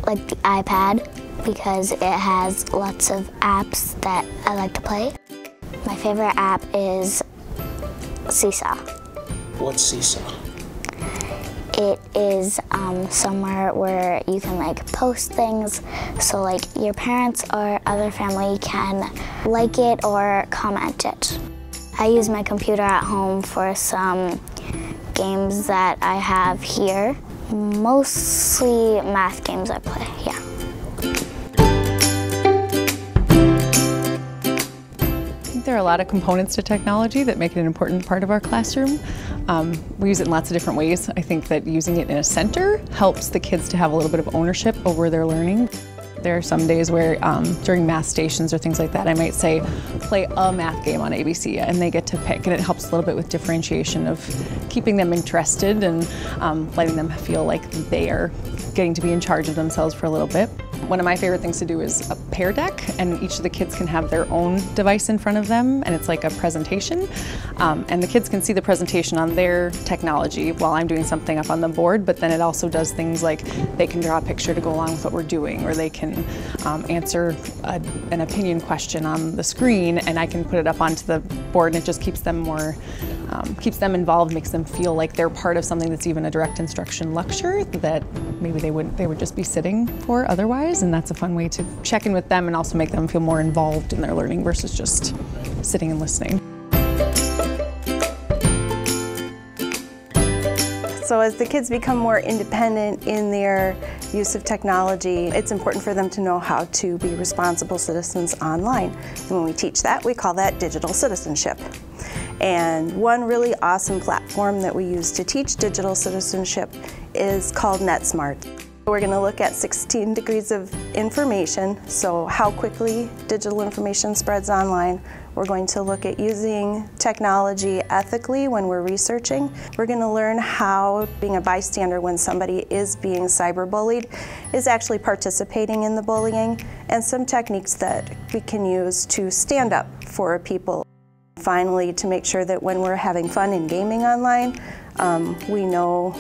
like the iPad because it has lots of apps that I like to play. My favorite app is Seesaw. What's Seesaw? It is somewhere where you can like post things, so like your parents or other family can like it or comment it. I use my computer at home for some games that I have here. Mostly math games I play, yeah. There are a lot of components to technology that make it an important part of our classroom. We use it in lots of different ways. I think that using it in a center helps the kids to have a little bit of ownership over their learning. There are some days where during math stations or things like that, I might say, play a math game on ABC, and they get to pick, and it helps a little bit with differentiation of keeping them interested and letting them feel like they are getting to be in charge of themselves for a little bit. One of my favorite things to do is a pear deck, and each of the kids can have their own device in front of them, and it's like a presentation. And the kids can see the presentation on their technology while I'm doing something up on the board, but then it also does things like they can draw a picture to go along with what we're doing, or they can answer an opinion question on the screen, and I can put it up onto the board, and it just keeps them more keeps them involved, makes them feel like they're part of something that's even a direct instruction lecture that maybe they would just be sitting for otherwise, and that's a fun way to check in with them and also make them feel more involved in their learning versus just sitting and listening. So as the kids become more independent in their use of technology, it's important for them to know how to be responsible citizens online. And when we teach that, we call that digital citizenship. And one really awesome platform that we use to teach digital citizenship is called NetSmart. We're going to look at 16 degrees of information, so how quickly digital information spreads online. We're going to look at using technology ethically when we're researching. We're going to learn how being a bystander when somebody is being cyberbullied is actually participating in the bullying, and some techniques that we can use to stand up for people. Finally, to make sure that when we're having fun and gaming online, we know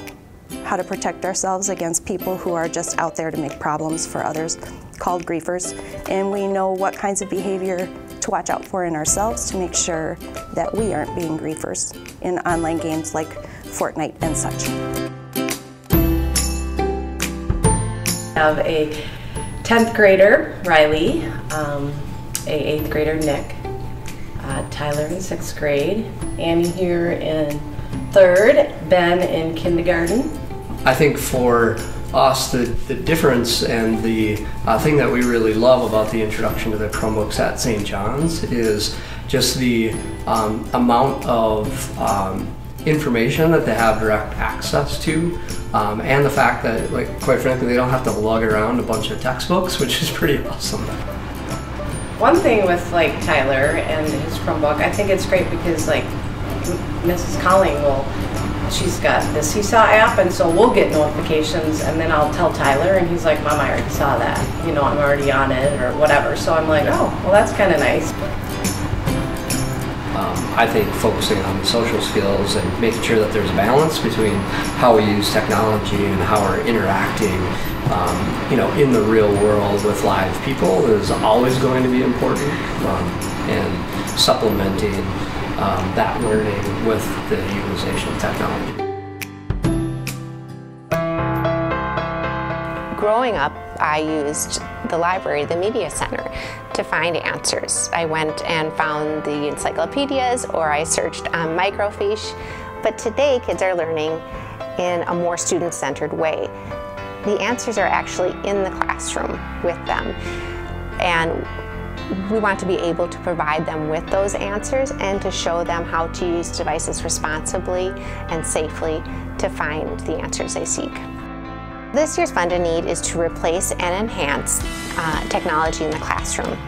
how to protect ourselves against people who are just out there to make problems for others, called griefers. And we know what kinds of behavior to watch out for in ourselves to make sure that we aren't being griefers in online games like Fortnite and such. I have a 10th grader, Riley, a 8th grader, Nick, Tyler in 6th grade, Annie here in 3rd, Ben in kindergarten. I think for us, the difference and the thing that we really love about the introduction to the Chromebooks at St. John's is just the amount of information that they have direct access to, and the fact that, like, quite frankly, they don't have to lug around a bunch of textbooks, which is pretty awesome. One thing with like Tyler and his Chromebook, I think it's great because like Mrs. Colling she's got the Seesaw app, and so we'll get notifications, and then I'll tell Tyler, and he's like, Mom, I already saw that. You know, I'm already on it, or whatever. So I'm like, oh, well, that's kind of nice. I think focusing on the social skills and making sure that there's a balance between how we use technology and how we're interacting, you know, in the real world with live people is always going to be important, and supplementing that learning with the utilization of technology. Growing up, I used the library, the media center, to find answers. I went and found the encyclopedias, or I searched on microfiche. But today, kids are learning in a more student-centered way. The answers are actually in the classroom with them. And we want to be able to provide them with those answers and to show them how to use devices responsibly and safely to find the answers they seek. This year's funded need is to replace and enhance technology in the classroom.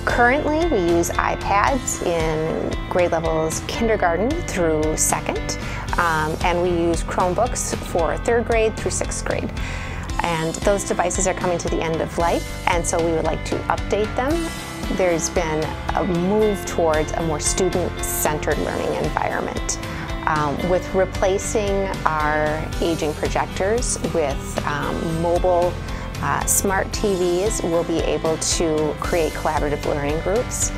Currently, we use iPads in grade levels kindergarten through 2nd, and we use Chromebooks for 3rd grade through 6th grade. And those devices are coming to the end of life, and so we would like to update them. There's been a move towards a more student-centered learning environment. With replacing our aging projectors with mobile Smart TVs will be able to create collaborative learning groups,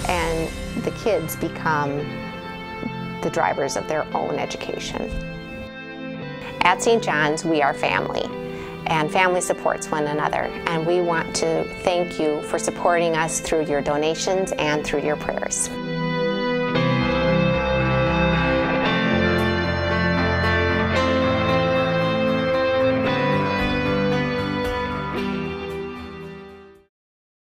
and the kids become the drivers of their own education. At St. John's, we are family, and family supports one another, and we want to thank you for supporting us through your donations and through your prayers.